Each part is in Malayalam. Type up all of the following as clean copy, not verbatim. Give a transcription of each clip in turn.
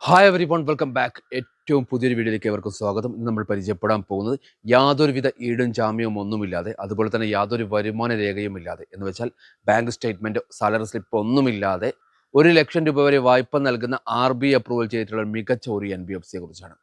Hi every one, welcome back. ഏറ്റവും പുതിയൊരു വീഡിയോയിലേക്ക് ഏവർക്കും സ്വാഗതം. ഇന്ന് നമ്മൾ പരിചയപ്പെടാൻ പോകുന്നത് യാതൊരുവിധ ഈടും ജാമ്യവും ഒന്നുമില്ലാതെ, അതുപോലെ തന്നെ യാതൊരു വരുമാന രേഖയും ഇല്ലാതെ, എന്ന് വെച്ചാൽ ബാങ്ക് സ്റ്റേറ്റ്മെൻറ്റോ സാലറി സ്ലിപ്പ് ഒന്നുമില്ലാതെ 1 ലക്ഷം രൂപ വരെ വായ്പ നൽകുന്ന RBI അപ്രൂവൽ ചെയ്തിട്ടുള്ള മികച്ച ഒരു NBFCയെ കുറിച്ചാണ്.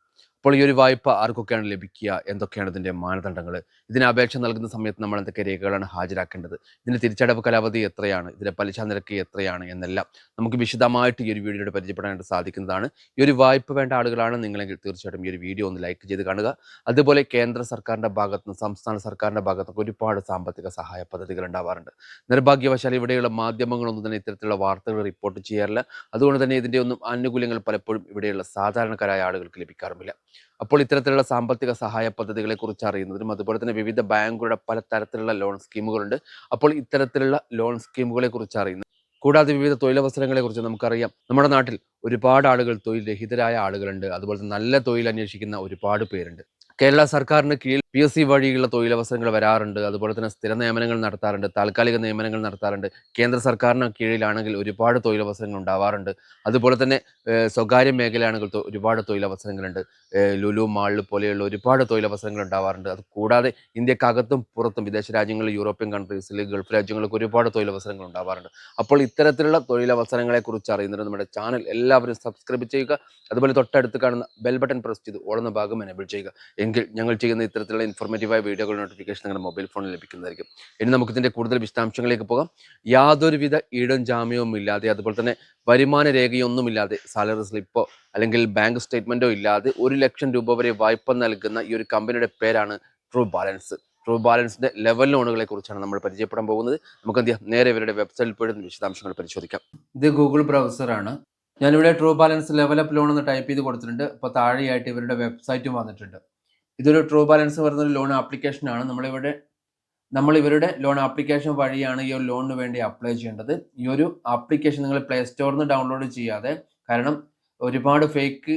അപ്പോൾ ഈ ഒരു വായ്പ ആർക്കൊക്കെയാണ് ലഭിക്കുക, എന്തൊക്കെയാണ് ഇതിൻ്റെ മാനദണ്ഡങ്ങൾ, ഇതിന് അപേക്ഷ നൽകുന്ന സമയത്ത് നമ്മൾ എന്തൊക്കെ രേഖകളാണ് ഹാജരാക്കേണ്ടത്, ഇതിൻ്റെ തിരിച്ചടവ് കാലാവധി എത്രയാണ്, ഇതിൻ്റെ പലിശ നിരക്ക് എത്രയാണ് എന്നെല്ലാം നമുക്ക് വിശദമായിട്ട് ഈ ഒരു വീഡിയോയുടെ പരിചയപ്പെടാനായിട്ട് സാധിക്കുന്നതാണ്. ഈ ഒരു വായ്പ വേണ്ട ആളുകളാണ് നിങ്ങളെങ്കിൽ തീർച്ചയായിട്ടും ഈ ഒരു വീഡിയോ ഒന്ന് ലൈക്ക് ചെയ്ത് കാണുക. അതുപോലെ കേന്ദ്ര സർക്കാരിൻ്റെ ഭാഗത്തുനിന്ന് സംസ്ഥാന സർക്കാരിൻ്റെ ഭാഗത്തുനിന്ന് ഒരുപാട് സാമ്പത്തിക സഹായ പദ്ധതികൾ ഉണ്ടാവാറുണ്ട്. നിർഭാഗ്യവശാൽ ഇവിടെയുള്ള മാധ്യമങ്ങളൊന്നും തന്നെ ഇത്തരത്തിലുള്ള വാർത്തകൾ റിപ്പോർട്ട് ചെയ്യാറില്ല. അതുകൊണ്ട് തന്നെ ഇതിൻ്റെ ഒന്നും ആനുകൂല്യങ്ങൾ പലപ്പോഴും ഇവിടെയുള്ള സാധാരണക്കാരായ ആളുകൾക്ക് ലഭിക്കാറുമില്ല. അപ്പോൾ ഇത്തരത്തിലുള്ള സാമ്പത്തിക സഹായ പദ്ധതികളെ കുറിച്ച് അറിയുന്നതിനും അതുപോലെ തന്നെ വിവിധ ബാങ്കുകളുടെ പല തരത്തിലുള്ള ലോൺ സ്കീമുകളുണ്ട്. അപ്പോൾ ഇത്തരത്തിലുള്ള ലോൺ സ്കീമുകളെ കുറിച്ച് അറിയുന്നത്, കൂടാതെ വിവിധ തൊഴിലവസരങ്ങളെ കുറിച്ച് നമുക്കറിയാം. നമ്മുടെ നാട്ടിൽ ഒരുപാട് ആളുകൾ തൊഴിൽ രഹിതരായ ആളുകളുണ്ട്. അതുപോലെ തന്നെ നല്ല തൊഴിൽ അന്വേഷിക്കുന്ന ഒരുപാട് പേരുണ്ട്. കേരള സർക്കാരിന് കീഴിൽ PSC വഴിയുള്ള തൊഴിലവസരങ്ങൾ വരാറുണ്ട്. അതുപോലെ തന്നെ സ്ഥിര നിയമനങ്ങൾ നടത്താറുണ്ട്, താൽക്കാലിക നിയമനങ്ങൾ നടത്താറുണ്ട്. കേന്ദ്ര സർക്കാരിന് കീഴിലാണെങ്കിൽ ഒരുപാട് തൊഴിലവസരങ്ങൾ ഉണ്ടാവാറുണ്ട്. അതുപോലെ തന്നെ സ്വകാര്യ മേഖലയാണെങ്കിൽ ഒരുപാട് തൊഴിലവസരങ്ങളുണ്ട്. ലുലു മാൾ പോലെയുള്ള ഒരുപാട് തൊഴിലവസരങ്ങൾ ഉണ്ടാവാറുണ്ട്. അത് കൂടാതെ ഇന്ത്യക്കകത്തും പുറത്തും വിദേശ രാജ്യങ്ങളിൽ, യൂറോപ്യൻ കൺട്രീസിൽ, ഗൾഫ് രാജ്യങ്ങളിലൊക്കെ ഒരുപാട് തൊഴിലവസരങ്ങൾ ഉണ്ടാവാറുണ്ട്. അപ്പോൾ ഇത്തരത്തിലുള്ള തൊഴിലവസരങ്ങളെ കുറിച്ച് അറിയുന്നതിന് നമ്മുടെ ചാനൽ എല്ലാവരും സബ്സ്ക്രൈബ് ചെയ്യുക. അതുപോലെ തൊട്ടടുത്ത് കാണുന്ന ബെൽ ബട്ടൺ പ്രസ് ചെയ്ത് ഓളുന്ന ഭാഗം എനേബിൾ ചെയ്യുക. എങ്കിൽ ഞങ്ങൾ ചെയ്യുന്ന ഇത്തരത്തിലുള്ള ഇൻഫോർമേറ്റീവായ വീഡിയോകളുടെ നോട്ടിഫിക്കേഷൻ നിങ്ങളുടെ മൊബൈൽ ഫോണിൽ ലഭിക്കുന്നതായിരിക്കും. ഇനി നമുക്കിതിൻ്റെ കൂടുതൽ വിശദാംശങ്ങളിലേക്ക് പോകാം. യാതൊരുവിധ ഈടും ജാമ്യവും ഇല്ലാതെ, അതുപോലെ തന്നെ വരുമാന രേഖയൊന്നുമില്ലാതെ, സാലറി സ്ലിപ്പോ അല്ലെങ്കിൽ ബാങ്ക് സ്റ്റേറ്റ്മെൻറ്റോ ഇല്ലാതെ 1 ലക്ഷം രൂപ വരെ വായ്പ നൽകുന്ന ഈ ഒരു കമ്പനിയുടെ പേരാണ് ട്രൂ ബാലൻസ്. ട്രൂ ബാലൻസിൻ്റെ ലെവൽ ലോണുകളെ കുറിച്ചാണ് നമ്മൾ പരിചയപ്പെടാൻ പോകുന്നത്. നമുക്ക് എന്ത് ചെയ്യാം, നേരെ ഇവരുടെ വെബ്സൈറ്റിൽ പോയി വിശദാംശങ്ങൾ പരിശോധിക്കാം. ഇത് ഗൂഗിൾ ബ്രൗസറാണ്. ഞാനിവിടെ ട്രൂ ബാലൻസ് ലെവലപ്പ് ലോൺ എന്ന് ടൈപ്പ് ചെയ്ത് കൊടുത്തിട്ടുണ്ട്. ഇപ്പോൾ താഴെയായിട്ട് ഇവരുടെ വെബ്സൈറ്റും വന്നിട്ടുണ്ട്. ഇതൊരു ട്രൂ ബാലൻസ് പറയുന്ന ഒരു ലോൺ ആപ്ലിക്കേഷൻ ആണ്. നമ്മൾ ഇവരുടെ ലോൺ ആപ്ലിക്കേഷൻ വഴിയാണ് ഈ ഒരു ലോണിന് വേണ്ടി അപ്ലൈ ചെയ്യേണ്ടത്. ഈ ഒരു ആപ്ലിക്കേഷൻ നിങ്ങൾ പ്ലേ സ്റ്റോറിൽ നിന്ന് ഡൗൺലോഡ് ചെയ്യാതെ, കാരണം ഒരുപാട് ഫേക്ക്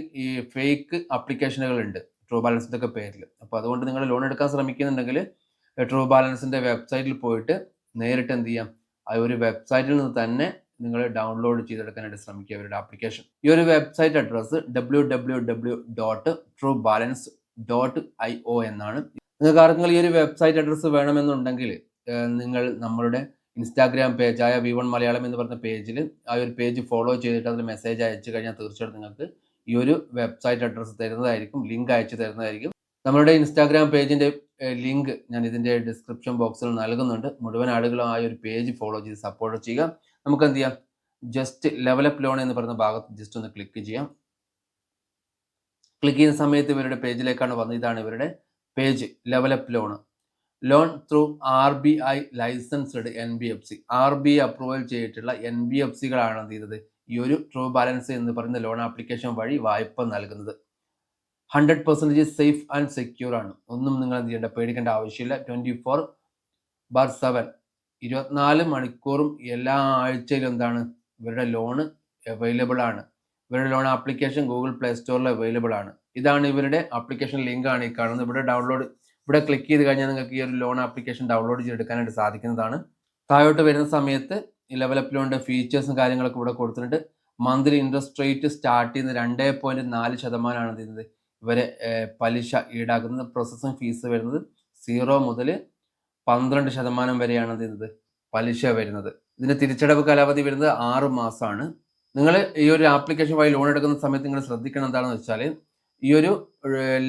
ആപ്ലിക്കേഷനുകൾ ഉണ്ട് ട്രൂ ബാലൻസിൻ്റെ ഒക്കെ പേരിൽ. അപ്പോൾ അതുകൊണ്ട് നിങ്ങൾ ലോൺ എടുക്കാൻ ശ്രമിക്കുന്നുണ്ടെങ്കിൽ ട്രൂ ബാലൻസിൻ്റെ വെബ്സൈറ്റിൽ പോയിട്ട് നേരിട്ട് എന്ത് ചെയ്യാം, ആ ഒരു വെബ്സൈറ്റിൽ നിന്ന് തന്നെ നിങ്ങൾ ഡൗൺലോഡ് ചെയ്തെടുക്കാനായിട്ട് ശ്രമിക്കുക ഇവരുടെ ആപ്ലിക്കേഷൻ. ഈ ഒരു വെബ്സൈറ്റ് അഡ്രസ്സ് www.truebalance.io എന്നാണ്. നിങ്ങൾക്ക് ആർക്കെങ്കിലും ഈ ഒരു വെബ്സൈറ്റ് അഡ്രസ്സ് വേണമെന്നുണ്ടെങ്കിൽ നിങ്ങൾ നമ്മളുടെ ഇൻസ്റ്റാഗ്രാം പേജായ V1 മലയാളം എന്ന് പറഞ്ഞ പേജിൽ ആ ഒരു പേജ് ഫോളോ ചെയ്തിട്ട് അതിൽ മെസ്സേജ് അയച്ചു കഴിഞ്ഞാൽ തീർച്ചയായിട്ടും നിങ്ങൾക്ക് ഈ ഒരു വെബ്സൈറ്റ് അഡ്രസ്സ് തരുന്നതായിരിക്കും, ലിങ്ക് അയച്ചു തരുന്നതായിരിക്കും. നമ്മുടെ ഇൻസ്റ്റാഗ്രാം പേജിൻ്റെ ലിങ്ക് ഞാൻ ഇതിൻ്റെ ഡിസ്ക്രിപ്ഷൻ ബോക്സിൽ നൽകുന്നുണ്ട്. മുഴുവൻ ആളുകളും ആ ഒരു പേജ് ഫോളോ ചെയ്ത് സപ്പോർട്ട് ചെയ്യുക. നമുക്ക് എന്ത് ചെയ്യാം, ജസ്റ്റ് ലെവലപ്പ് ലോൺ എന്ന് പറയുന്ന ഭാഗത്ത് ജസ്റ്റ് ഒന്ന് ക്ലിക്ക് ചെയ്യാം. ക്ലിക്ക് ചെയ്യുന്ന സമയത്ത് ഇവരുടെ പേജിലേക്കാണ് വന്നത്. ഇതാണ് ഇവരുടെ page, level up loan through RBI licensed NBFC. RBI approval ചെയ്തിട്ടുള്ള NBFCകളാണ് എന്ത് ചെയ്തത്, ഈ ഒരു ട്രൂ ബാലൻസ് എന്ന് പറയുന്ന ലോൺ ആപ്ലിക്കേഷൻ വഴി വായ്പ നൽകുന്നത്. 100% സേഫ് ആൻഡ് സെക്യൂർ ആണ്. ഒന്നും നിങ്ങൾ എന്ത് ചെയ്യേണ്ട, പേടിക്കേണ്ട ആവശ്യമില്ല. 24/7 24 മണിക്കൂറും എല്ലാ ആഴ്ചയിലും എന്താണ്, ഇവരുടെ ലോണ് അവൈലബിൾ ആണ്. ഇവരുടെ ലോൺ ആപ്ലിക്കേഷൻ ഗൂഗിൾ പ്ലേ സ്റ്റോറിൽ അവൈലബിൾ ആണ്. ഇതാണ് ഇവരുടെ ആപ്ലിക്കേഷൻ ലിങ്ക് ആണ് ഈ കാണുന്നത്. ഇവിടെ ക്ലിക്ക് ചെയ്ത് കഴിഞ്ഞാൽ നിങ്ങൾക്ക് ഈ ഒരു ലോൺ ആപ്ലിക്കേഷൻ ഡൗൺലോഡ് ചെയ്തെടുക്കാനായിട്ട് സാധിക്കുന്നതാണ്. താഴോട്ട് വരുന്ന സമയത്ത് ഈ ലെവലപ്പ് ലോണിൻ്റെ ഫീച്ചേഴ്സും കാര്യങ്ങളൊക്കെ ഇവിടെ കൊടുത്തിട്ടുണ്ട്. മന്ത്ലി ഇൻട്രസ്റ്റ് റേറ്റ് സ്റ്റാർട്ട് ചെയ്യുന്നത് 2.4% ചെയ്യുന്നത്. ഇവരെ പലിശ ഈടാക്കുന്നത്, പ്രോസസ്സിംഗ് ഫീസ് വരുന്നത് 0 മുതൽ 12% വരെയാണ് ചെയ്യുന്നത് പലിശ വരുന്നത്. ഇതിൻ്റെ തിരിച്ചടവ് കാലാവധി വരുന്നത് 6 മാസമാണ്. നിങ്ങൾ ഈ ഒരു ആപ്ലിക്കേഷൻ വഴി ലോൺ എടുക്കുന്ന സമയത്ത് നിങ്ങൾ ശ്രദ്ധിക്കണം എന്താണെന്ന് വെച്ചാൽ, ഈ ഒരു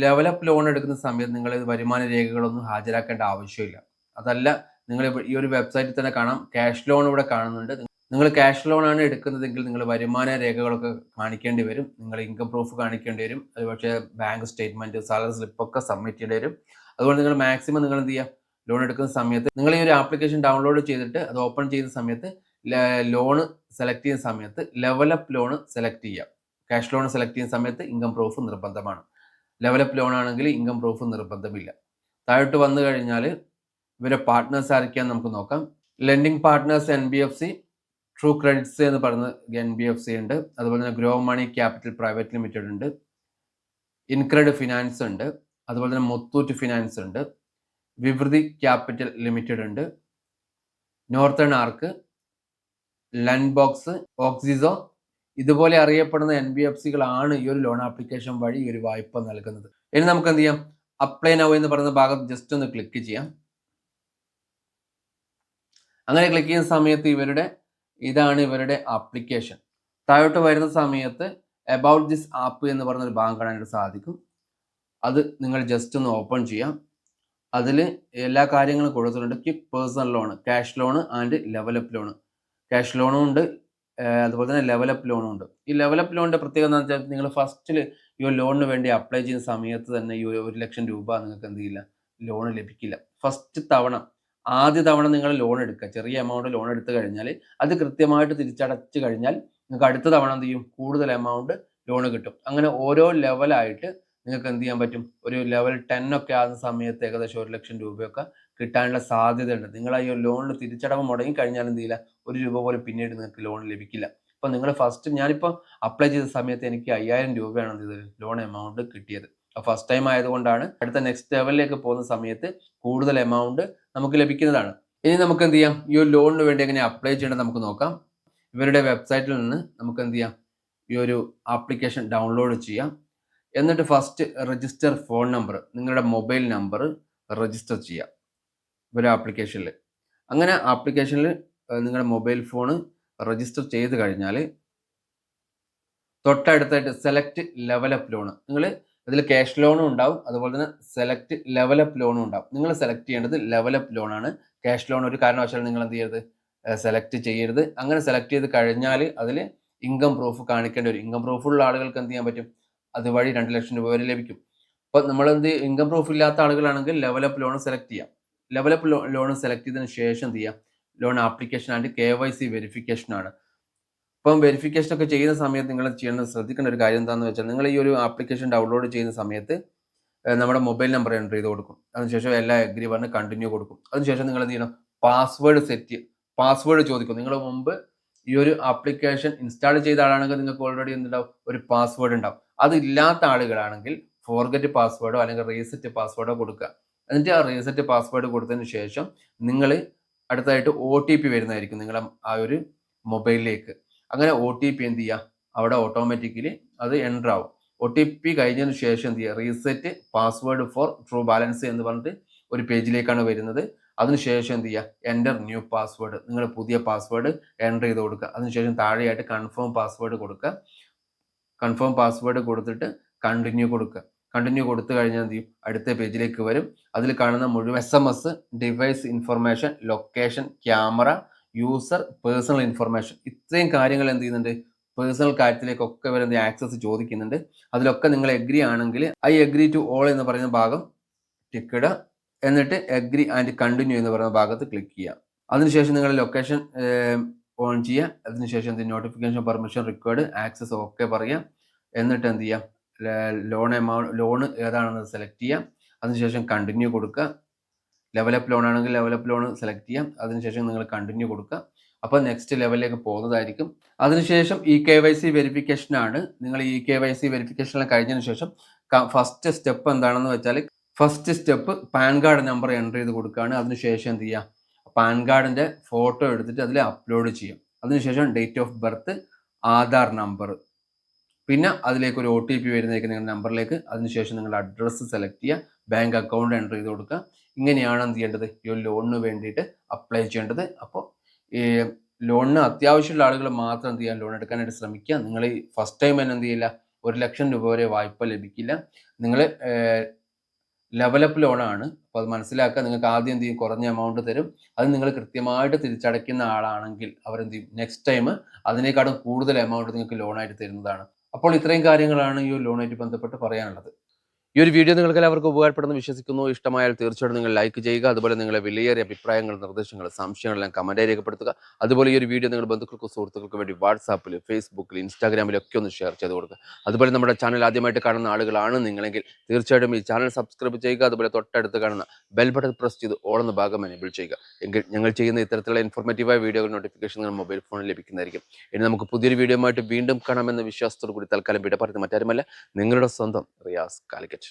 ലെവലപ്പ് ലോൺ എടുക്കുന്ന സമയത്ത് നിങ്ങൾ വരുമാന രേഖകളൊന്നും ഹാജരാക്കേണ്ട ആവശ്യമില്ല. അതല്ല, നിങ്ങൾ ഈ ഒരു വെബ്സൈറ്റിൽ തന്നെ കാണാം, ക്യാഷ് ലോൺ ഇവിടെ കാണുന്നുണ്ട്. നിങ്ങൾ ക്യാഷ് ലോൺ ആണ് എടുക്കുന്നതെങ്കിൽ നിങ്ങൾ വരുമാന രേഖകളൊക്കെ കാണിക്കേണ്ടി വരും. നിങ്ങൾ ഇൻകം പ്രൂഫ് കാണിക്കേണ്ടി വരും. അതുപക്ഷേ ബാങ്ക് സ്റ്റേറ്റ്മെൻറ്റ്, സാലറി സ്ലിപ്പൊക്കെ സബ്മിറ്റ് ചെയ്യേണ്ടി വരും. അതുകൊണ്ട് നിങ്ങൾ മാക്സിമം നിങ്ങൾ എന്ത് ചെയ്യുക, ലോൺ എടുക്കുന്ന സമയത്ത് നിങ്ങൾ ഈ ഒരു ആപ്ലിക്കേഷൻ ഡൗൺലോഡ് ചെയ്തിട്ട് അത് ഓപ്പൺ ചെയ്യുന്ന സമയത്ത് ലോൺ സെലക്ട് ചെയ്യുന്ന സമയത്ത് ലെവലപ്പ് ലോൺ സെലക്ട് ചെയ്യുക. ക്യാഷ് ലോൺ സെലക്ട് ചെയ്യുന്ന സമയത്ത് ഇൻകം പ്രൂഫ് നിർബന്ധമാണ്. ലെവലപ്പ് ലോൺ ആണെങ്കിൽ ഇൻകം പ്രൂഫ് നിർബന്ധമില്ല. താഴോട്ട് വന്നു കഴിഞ്ഞാൽ ഇവരെ പാർട്ട്നേഴ്സ് ആരൊക്കെയാണെന്ന് നമുക്ക് നോക്കാം. Lending partners NBFC, True Credits എന്ന് പറയുന്ന NBFC ഉണ്ട്. അതുപോലെ തന്നെ Grow Money Capital Private Limited ഉണ്ട്, ഇൻക്രെഡ് ഫിനാൻസ് ഉണ്ട്, അതുപോലെ തന്നെ മുത്തൂറ്റ് ഫിനാൻസ് ഉണ്ട്, വിവൃതി ക്യാപിറ്റൽ ലിമിറ്റഡ് ഉണ്ട്, Northern Arc, Lendbox, Oxyzo, ഇതുപോലെ അറിയപ്പെടുന്ന NBFCകളാണ് ഈ ഒരു ലോൺ ആപ്ലിക്കേഷൻ വഴി ഈ ഒരു വായ്പ നൽകുന്നത്. ഇനി നമുക്ക് എന്ത് ചെയ്യാം, അപ്ലൈ നൗ എന്ന് പറയുന്ന ഭാഗത്ത് ജസ്റ്റ് ഒന്ന് ക്ലിക്ക് ചെയ്യാം. അങ്ങനെ ക്ലിക്ക് ചെയ്യുന്ന സമയത്ത് ഇതാണ് ഇവരുടെ ആപ്ലിക്കേഷൻ. താഴോട്ട് വരുന്ന സമയത്ത് അബൌട്ട് ദിസ് ആപ്പ് എന്ന് പറയുന്ന ഒരു ഭാഗം കാണാനായിട്ട് സാധിക്കും. അത് നിങ്ങൾ ജസ്റ്റ് ഒന്ന് ഓപ്പൺ ചെയ്യാം. അതിൽ എല്ലാ കാര്യങ്ങളും കൊടുത്തിട്ടുണ്ട്. Quick personal loan, cash loan and level up loan. Cash ലോണും ഉണ്ട്, അതുപോലെ തന്നെ ലെവലപ്പ് ലോണും ഉണ്ട്. ഈ ലെവലപ്പ് ലോണിന്റെ പ്രത്യേകത എന്ന് വെച്ചാൽ നിങ്ങൾ ഫസ്റ്റിൽ ഈ ലോണിന് വേണ്ടി അപ്ലൈ ചെയ്യുന്ന സമയത്ത് തന്നെ ഈ 1,00,000 രൂപ നിങ്ങൾക്ക് എന്ത് ചെയ്യില്ല, ലോൺ ലഭിക്കില്ല. ആദ്യ തവണ നിങ്ങൾ ലോൺ എടുക്കുക, ചെറിയ എമൗണ്ട് ലോൺ എടുത്തു കഴിഞ്ഞാൽ അത് കൃത്യമായിട്ട് തിരിച്ചടച്ചു കഴിഞ്ഞാൽ നിങ്ങൾക്ക് അടുത്ത തവണ എന്ത് ചെയ്യും, കൂടുതൽ എമൗണ്ട് ലോൺ കിട്ടും. അങ്ങനെ ഓരോ ലെവലായിട്ട് നിങ്ങൾക്ക് എന്ത് ചെയ്യാൻ പറ്റും, ഒരു ലെവൽ 10 ഒക്കെ ആകുന്ന സമയത്ത് ഏകദേശം 1,00,000 രൂപയൊക്കെ കിട്ടാനുള്ള സാധ്യതയുണ്ട്. നിങ്ങൾ ഈ ലോണിന് തിരിച്ചടവ് മുടങ്ങി കഴിഞ്ഞാൽ എന്ത് ചെയ്യില്ല, ഒരു രൂപ പോലും പിന്നീട് നിങ്ങൾക്ക് ലോൺ ലഭിക്കില്ല. അപ്പോൾ നിങ്ങൾ ഞാനിപ്പോൾ അപ്ലൈ ചെയ്ത സമയത്ത് എനിക്ക് 5,000 രൂപയാണ് എന്ത് ചെയ്തത്, ലോൺ എമൗണ്ട് കിട്ടിയത്. ഫസ്റ്റ് ടൈം ആയതുകൊണ്ടാണ്. അടുത്ത നെക്സ്റ്റ് ലെവലിലേക്ക് പോകുന്ന സമയത്ത് കൂടുതൽ എമൗണ്ട് നമുക്ക് ലഭിക്കുന്നതാണ്. ഇനി നമുക്ക് എന്ത് ചെയ്യാം, ഈ ഒരു ലോണിന് വേണ്ടി എങ്ങനെ അപ്ലൈ ചെയ്യേണ്ടത് നമുക്ക് നോക്കാം. ഇവരുടെ വെബ്സൈറ്റിൽ നിന്ന് നമുക്ക് എന്ത് ചെയ്യാം, ഈ ഒരു ആപ്ലിക്കേഷൻ ഡൗൺലോഡ് ചെയ്യാം. എന്നിട്ട് ഫസ്റ്റ് രജിസ്റ്റർ ഫോൺ നമ്പർ, നിങ്ങളുടെ മൊബൈൽ നമ്പർ രജിസ്റ്റർ ചെയ്യാം ഒരു ആപ്ലിക്കേഷനിൽ. അങ്ങനെ ആപ്ലിക്കേഷനിൽ നിങ്ങളുടെ മൊബൈൽ ഫോൺ രജിസ്റ്റർ ചെയ്ത് കഴിഞ്ഞാൽ തൊട്ടടുത്തായിട്ട് സെലക്ട് ലെവലപ്പ് ലോൺ, നിങ്ങൾ ഇതിൽ ക്യാഷ് ലോണും ഉണ്ടാവും, അതുപോലെ തന്നെ സെലക്ട് ലെവലപ്പ് ലോണും ഉണ്ടാവും. നിങ്ങൾ സെലക്ട് ചെയ്യേണ്ടത് ലെവലപ്പ് ലോൺ ആണ്. ക്യാഷ് ലോൺ ഒരു കാരണവശാലും നിങ്ങൾ എന്ത് ചെയ്യരുത്, സെലക്ട് ചെയ്യരുത്. അങ്ങനെ സെലക്ട് ചെയ്ത് കഴിഞ്ഞാൽ അതിൽ ഇൻകം പ്രൂഫ് കാണിക്കേണ്ടി വരും. ഇൻകം പ്രൂഫുള്ള ആളുകൾക്ക് എന്ത് ചെയ്യാൻ പറ്റും, അതുവഴി 2,00,000 രൂപ വരെ ലഭിക്കും. അപ്പോൾ നമ്മൾ ഇൻകം പ്രൂഫ് ഇല്ലാത്ത ആളുകളാണെങ്കിൽ ലെവലപ്പ് ലോൺ സെലക്ട് ചെയ്യാം. ലെവലപ്പ് ലോൺ സെലക്ട് ചെയ്തതിന് ശേഷം എന്ത് ചെയ്യാം, loan application and KYC verification ആണ്. അപ്പം വെരിഫിക്കേഷൻ ഒക്കെ ചെയ്യുന്ന സമയത്ത് നിങ്ങൾ ശ്രദ്ധിക്കേണ്ട ഒരു കാര്യം എന്താണെന്ന് വെച്ചാൽ, നിങ്ങൾ ഈ ഒരു ആപ്ലിക്കേഷൻ ഡൗൺലോഡ് ചെയ്യുന്ന സമയത്ത് നമ്മുടെ മൊബൈൽ നമ്പർ എൻ്റർ ചെയ്ത് കൊടുക്കും. അതിനുശേഷം എല്ലാ എഗ്രി പറഞ്ഞ് കണ്ടിന്യൂ കൊടുക്കും. അതിനുശേഷം നിങ്ങൾ എന്ത് ചെയ്യണം, പാസ്വേഡ് ചോദിക്കും. നിങ്ങൾ മുമ്പ് ഈ ഒരു ആപ്ലിക്കേഷൻ ഇൻസ്റ്റാൾ ചെയ്ത ആളാണെങ്കിൽ നിങ്ങൾക്ക് ഓൾറെഡി എന്തുണ്ടാവും, ഒരു പാസ്വേഡ് ഉണ്ടാവും. അതില്ലാത്ത ആളുകളാണെങ്കിൽ ഫോർഗെറ്റ് പാസ്വേഡോ അല്ലെങ്കിൽ റീസെറ്റ് പാസ്വേഡോ കൊടുക്കുക. എന്നിട്ട് ആ റീസെറ്റ് പാസ്വേഡ് കൊടുത്തതിന് ശേഷം നിങ്ങൾ അടുത്തായിട്ട് OTP വരുന്നതായിരിക്കും നിങ്ങളുടെ ആ ഒരു മൊബൈലിലേക്ക്. അങ്ങനെ OTP എന്ത് ചെയ്യുക, അവിടെ ഓട്ടോമാറ്റിക്കലി അത് എൻ്റർ ആവും. OTP കഴിഞ്ഞതിന് ശേഷം എന്ത് ചെയ്യുക, reset password for True Balance എന്ന് പറഞ്ഞിട്ട് ഒരു പേജിലേക്കാണ് വരുന്നത്. അതിനുശേഷം എന്ത് ചെയ്യുക, എൻ്റർ ന്യൂ പാസ്വേഡ്, നിങ്ങൾ പുതിയ പാസ്വേഡ് എൻ്റർ ചെയ്ത് കൊടുക്കുക. അതിനുശേഷം താഴെയായിട്ട് കൺഫേം പാസ്വേഡ് കൊടുക്കുക. കൺഫേം പാസ്വേഡ് കൊടുത്തിട്ട് കണ്ടിന്യൂ കൊടുക്കുക. കണ്ടിന്യൂ കൊടുത്തു കഴിഞ്ഞാൽ എന്ത് ചെയ്യും, അടുത്ത പേജിലേക്ക് വരും. അതിൽ കാണുന്ന മുഴുവൻ SMS, device information, location, camera, user, personal information, ഇത്രയും കാര്യങ്ങൾ എന്ത് ചെയ്യുന്നുണ്ട്, പേഴ്സണൽ കാര്യത്തിലേക്കൊക്കെ ഇവർ ആക്സസ് ചോദിക്കുന്നുണ്ട്. അതിലൊക്കെ നിങ്ങൾ എഗ്രി ആണെങ്കിൽ ഐ എഗ്രി ടു ഓൾ എന്ന് പറയുന്ന ഭാഗം ടിക്ക് ഇടുക. എന്നിട്ട് എഗ്രി ആൻഡ് കണ്ടിന്യൂ എന്ന് പറയുന്ന ഭാഗത്ത് ക്ലിക്ക് ചെയ്യുക. അതിനുശേഷം നിങ്ങൾ ലൊക്കേഷൻ ഓൺ ചെയ്യുക. അതിനുശേഷം notification permission required access okay പറയാം. എന്നിട്ട് എന്ത് ചെയ്യാം, ലോൺ ഏതാണെന്ന് സെലക്ട് ചെയ്യാം. അതിനുശേഷം കണ്ടിന്യൂ കൊടുക്കുക. ലെവലപ്പ് ലോൺ ആണെങ്കിൽ ലെവലപ്പ് ലോൺ സെലക്ട് ചെയ്യാം. അതിനുശേഷം നിങ്ങൾ കണ്ടിന്യൂ കൊടുക്കുക. അപ്പോൾ നെക്സ്റ്റ് ലെവലിലേക്ക് പോകുന്നതായിരിക്കും. അതിനുശേഷം KYC വെരിഫിക്കേഷൻ ആണ്. നിങ്ങൾ KYC വെരിഫിക്കേഷൻ കഴിഞ്ഞതിന് ശേഷം ഫസ്റ്റ് സ്റ്റെപ്പ് എന്താണെന്ന് വെച്ചാൽ, first step pan card number enter ചെയ്ത് കൊടുക്കുകയാണ്. അതിനുശേഷം എന്ത് ചെയ്യുക, പാൻ കാർഡിൻ്റെ ഫോട്ടോ എടുത്തിട്ട് അതിൽ അപ്ലോഡ് ചെയ്യും. അതിനുശേഷം date of birth, Aadhaar number, പിന്നെ അതിലേക്ക് ഒരു OTP വരുന്നതായിരിക്കും നിങ്ങളുടെ നമ്പറിലേക്ക്. അതിനുശേഷം നിങ്ങളുടെ അഡ്രസ്സ് സെലക്ട് ചെയ്യുക, ബാങ്ക് അക്കൗണ്ട് എൻ്റർ ചെയ്ത് കൊടുക്കുക. ഇങ്ങനെയാണ് എന്ത് ചെയ്യേണ്ടത്, ഈ ഒരു ലോണിന് വേണ്ടിയിട്ട് അപ്ലൈ ചെയ്യേണ്ടത്. അപ്പോൾ ഈ ലോണിന് അത്യാവശ്യമുള്ള ആളുകൾ മാത്രം എന്ത് ചെയ്യാൻ, ലോൺ എടുക്കാനായിട്ട് ശ്രമിക്കുക. നിങ്ങൾ ഈ ഫസ്റ്റ് ടൈം തന്നെ എന്ത് ചെയ്യില്ല, 1,00,000 രൂപ വരെ വായ്പ ലഭിക്കില്ല. നിങ്ങൾ ലെവലപ്പ് ലോണാണ്. അപ്പോൾ അത് മനസ്സിലാക്കുക. നിങ്ങൾക്ക് ആദ്യം എന്ത് ചെയ്യും, കുറഞ്ഞ എമൗണ്ട് തരും. അത് നിങ്ങൾ കൃത്യമായിട്ട് തിരിച്ചടയ്ക്കുന്ന ആളാണെങ്കിൽ അവരെന്ത് ചെയ്യും, നെക്സ്റ്റ് ടൈം അതിനേക്കാളും കൂടുതൽ എമൗണ്ട് നിങ്ങൾക്ക് ലോണായിട്ട് തരുന്നതാണ്. അപ്പോൾ ഇത്രയും കാര്യങ്ങളാണ് ഈ ഒരു ലോണായിട്ട് ബന്ധപ്പെട്ട് പറയാനുള്ളത്. ഈ ഒരു വീഡിയോ നിങ്ങൾക്ക് എല്ലാവർക്കും ഉപകാരപ്പെടുന്നു വിശ്വസിക്കുന്നു. ഇഷ്ടമായാൽ തീർച്ചയായിട്ടും നിങ്ങൾ ലൈക്ക് ചെയ്യുക. അതുപോലെ നിങ്ങളുടെ വിലയേറിയ അഭിപ്രായങ്ങൾ, നിർദ്ദേശങ്ങൾ, സംശയങ്ങളെല്ലാം കമൻറ്റായി രേഖപ്പെടുത്തുക. അതുപോലെ ഈ ഒരു വീഡിയോ നിങ്ങൾ ബന്ധുക്കൾക്കും സുഹൃത്തുക്കൾക്കും വേണ്ടി വാട്സാപ്പിൽ, ഫേസ്ബുക്കിൽ, ഇൻസ്റ്റാഗ്രാമിലൊക്കെ ഒന്ന് ഷെയർ ചെയ്ത് കൊടുക്കുക. അതുപോലെ നമ്മുടെ ചാനൽ ആദ്യമായിട്ട് കാണുന്ന ആളുകളാണ് നിങ്ങളെങ്കിൽ തീർച്ചയായിട്ടും ഈ ചാനൽ സബ്സ്ക്രൈബ് ചെയ്യുക. അതുപോലെ തൊട്ടടുത്ത് കാണുന്ന ബെൽ ബട്ടൺ പ്രസ് ചെയ്ത് ഓൾ എന്ന ഭാഗം എനേബിൾ ചെയ്യുക. എങ്കിൽ ഞങ്ങൾ ചെയ്യുന്ന ഇത്തരത്തിലുള്ള ഇൻഫോർമേറ്റീവായ വീഡിയോകൾ നോട്ടിഫിക്കേഷൻ നിങ്ങൾ മൊബൈൽ ഫോണിൽ ലഭിക്കുന്നതായിരിക്കും. ഇനി നമുക്ക് പുതിയൊരു വീഡിയോ ആയിട്ട് വീണ്ടും കാണാമെന്ന വിശ്വാസത്തോടു കൂടി തൽക്കാലം വിട പറയുന്നത് മറ്റാരുമല്ല, നിങ്ങളുടെ സ്വന്തം റിയാസ് കാലിക്കറ്റ്.